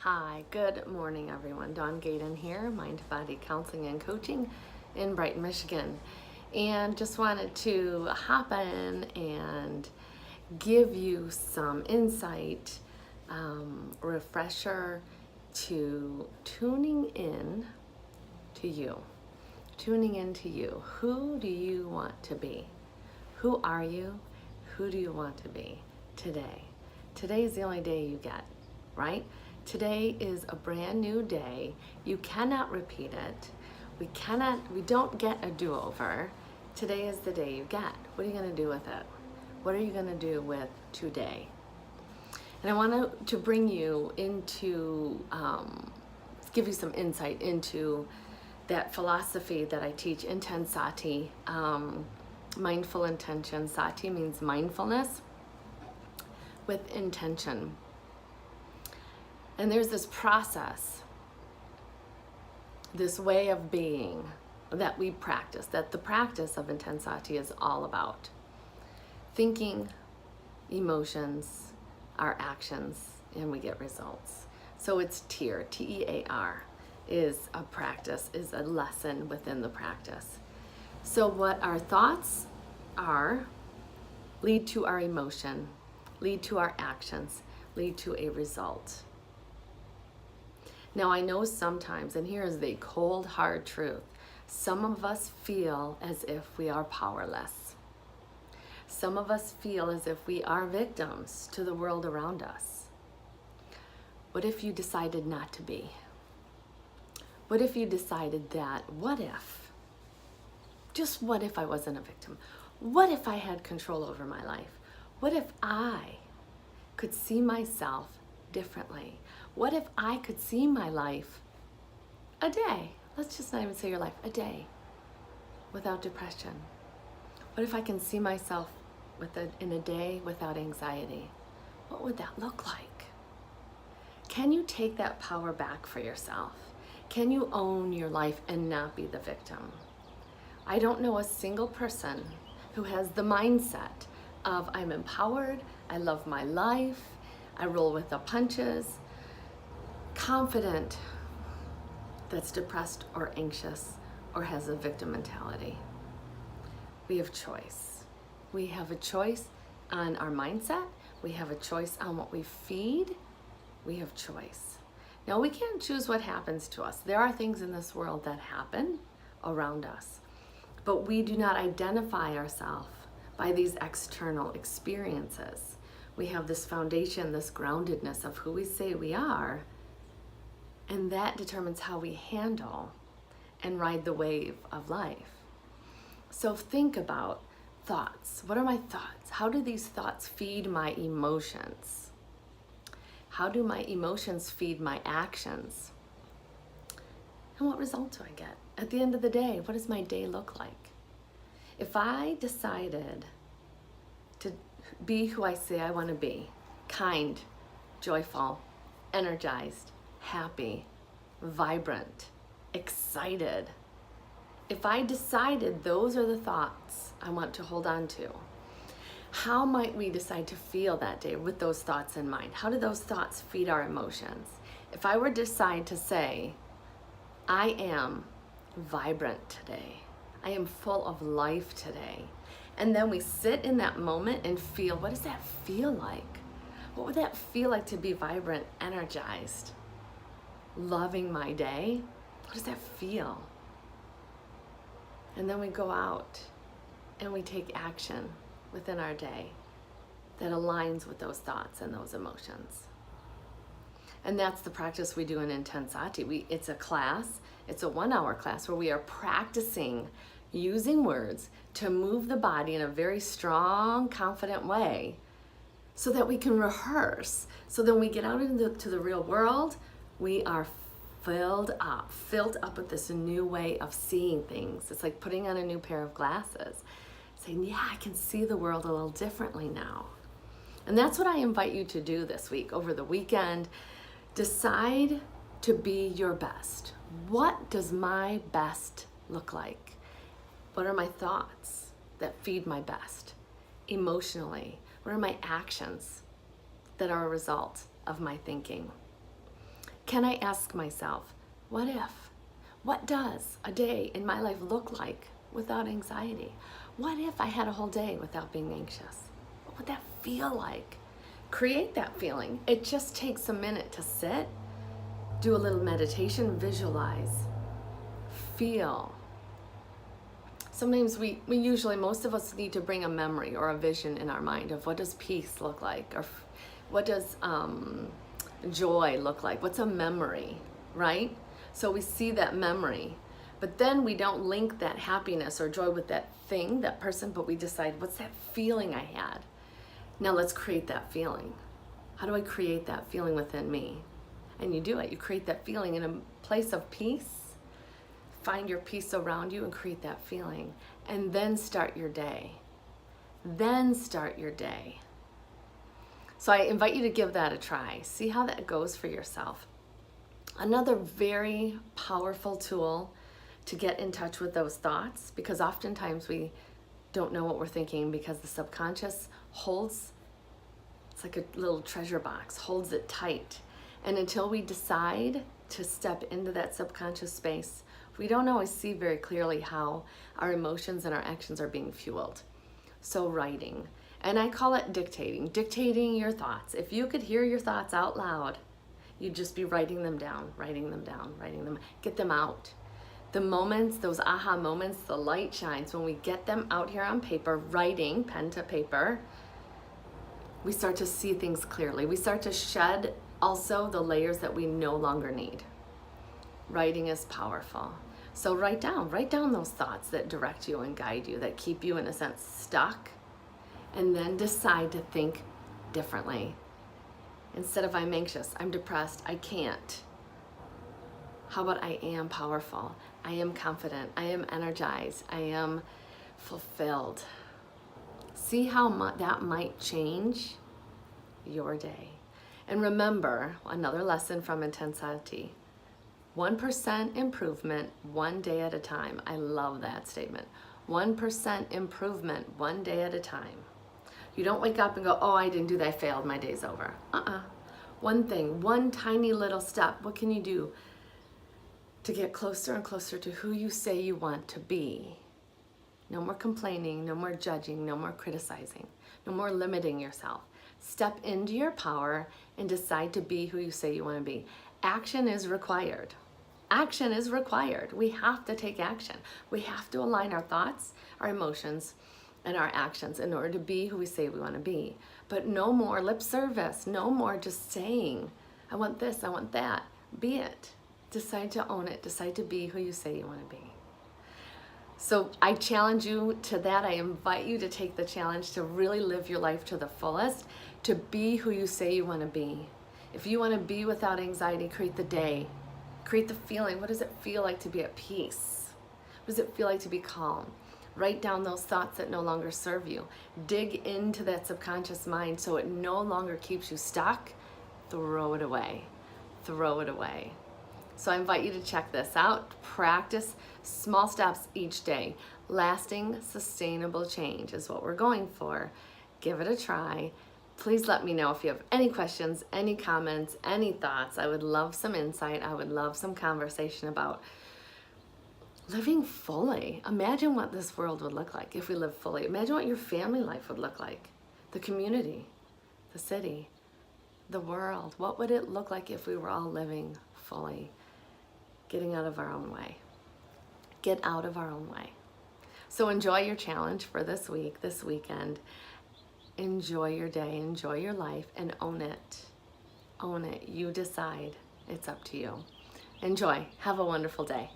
Hi, good morning, everyone. Dawn Gaden here, Mind Body Counseling and Coaching in Brighton, Michigan. And just wanted to hop in and give you some insight, refresher to tuning in to you. Tuning into you. Who do you want to be? Who are you? Who do you want to be today? Today is the only day you get, right? Today is a brand new day. You cannot repeat it. We don't get a do-over. Today is the day you get. What are you gonna do with it? What are you gonna do with today? And I want to bring you into, give you some insight into that philosophy that I teach, Intensati, mindful intention. Sati means mindfulness with intention. And there's this process, this way of being that we practice, that the practice of Intensati is all about. Thinking, emotions, our actions, and we get results. So it's TEAR, T-E-A-R, is a practice, is a lesson within the practice. So what our thoughts are lead to our emotion, lead to our actions, lead to a result. Now I know sometimes, and here is the cold, hard truth, some of us feel as if we are powerless. Some of us feel as if we are victims to the world around us. What if you decided not to be? What if you decided that, what if? Just what if I wasn't a victim? What if I had control over my life? What if I could see myself differently? What if I could see my life a day? Let's just not even say your life, a day without depression. What if I can see myself in a day without anxiety? What would that look like? Can you take that power back for yourself? Can you own your life and not be the victim? I don't know a single person who has the mindset of I'm empowered, I love my life, I roll with the punches, confident, that's depressed or anxious or has a victim mentality. We have choice. We have a choice on our mindset. We have a choice on what we feed. We have choice. Now we can't choose what happens to us. There are things in this world that happen around us, but we do not identify ourselves by these external experiences. We have this foundation, this groundedness of who we say we are, and that determines how we handle and ride the wave of life. So think about thoughts. What are my thoughts? How do these thoughts feed my emotions? How do my emotions feed my actions? And what result do I get? At the end of the day, what does my day look like? If I decided to be who I say I want to be, kind, joyful, energized, happy, vibrant, excited, if I decided those are the thoughts I want to hold on to, how might we decide to feel that day with those thoughts in mind? How do those thoughts feed our emotions? If I were to decide to say, I am vibrant today, I am full of life today, and then we sit in that moment and feel, what does that feel like? What would that feel like to be vibrant, energized, loving my day? What does that feel? And then we go out and we take action within our day that aligns with those thoughts and those emotions. And that's the practice we do in Intensati. It's a class, it's a 1-hour class where we are practicing using words to move the body in a very strong, confident way so that we can rehearse. So then we get out into the real world, we are filled up with this new way of seeing things. It's like putting on a new pair of glasses, saying, yeah, I can see the world a little differently now. And that's what I invite you to do this week, over the weekend. Decide to be your best. What does my best look like? What are my thoughts that feed my best? Emotionally, what are my actions that are a result of my thinking? Can I ask myself, what if? What does a day in my life look like without anxiety? What if I had a whole day without being anxious? What would that feel like? Create that feeling. It just takes a minute to sit, do a little meditation, visualize, feel. Sometimes we usually, most of us need to bring a memory or a vision in our mind of what does peace look like, or what does joy look like? What's a memory, right? So we see that memory, but then we don't link that happiness or joy with that thing, that person, but we decide, what's that feeling I had? Now let's create that feeling. How do I create that feeling within me? And you do it. You create that feeling in a place of peace. Find your peace around you and create that feeling. And then start your day. Then start your day. So I invite you to give that a try. See how that goes for yourself. Another very powerful tool to get in touch with those thoughts, because oftentimes we don't know what we're thinking because the subconscious holds, it's like a little treasure box, holds it tight. And until we decide to step into that subconscious space, we don't always see very clearly how our emotions and our actions are being fueled. So writing, and I call it dictating your thoughts. If you could hear your thoughts out loud, you'd just be writing them down, get them out. The moments, those aha moments, the light shines when we get them out here on paper, writing, pen to paper, we start to see things clearly. We start to shed also the layers that we no longer need. Writing is powerful. So write down those thoughts that direct you and guide you, that keep you in a sense stuck, and then decide to think differently. Instead of I'm anxious, I'm depressed, I can't. How about I am powerful, I am confident, I am energized, I am fulfilled. See how that might change your day. And remember, another lesson from Intensity, 1% improvement, one day at a time. I love that statement. 1% improvement, one day at a time. You don't wake up and go, oh, I didn't do that, I failed, my day's over. One thing, one tiny little step. What can you do to get closer and closer to who you say you want to be? No more complaining, no more judging, no more criticizing, no more limiting yourself. Step into your power and decide to be who you say you want to be. Action is required. Action is required. We have to take action. We have to align our thoughts, our emotions, and our actions in order to be who we say we want to be. But no more lip service. No more just saying, I want this, I want that. Be it. Decide to own it. Decide to be who you say you want to be. So I challenge you to that. I invite you to take the challenge to really live your life to the fullest, to be who you say you want to be. If you want to be without anxiety, create the day. Create the feeling. What does it feel like to be at peace? What does it feel like to be calm? Write down those thoughts that no longer serve you. Dig into that subconscious mind so it no longer keeps you stuck. Throw it away. Throw it away. So I invite you to check this out. Practice small steps each day. Lasting, sustainable change is what we're going for. Give it a try. Please let me know if you have any questions, any comments, any thoughts. I would love some insight. I would love some conversation about living fully. Imagine what this world would look like if we lived fully. Imagine what your family life would look like. The community, the city, the world. What would it look like if we were all living fully? Getting out of our own way. Get out of our own way. So enjoy your challenge for this week, this weekend. Enjoy your day, enjoy your life, and own it. Own it. You decide. It's up to you. Enjoy. Have a wonderful day.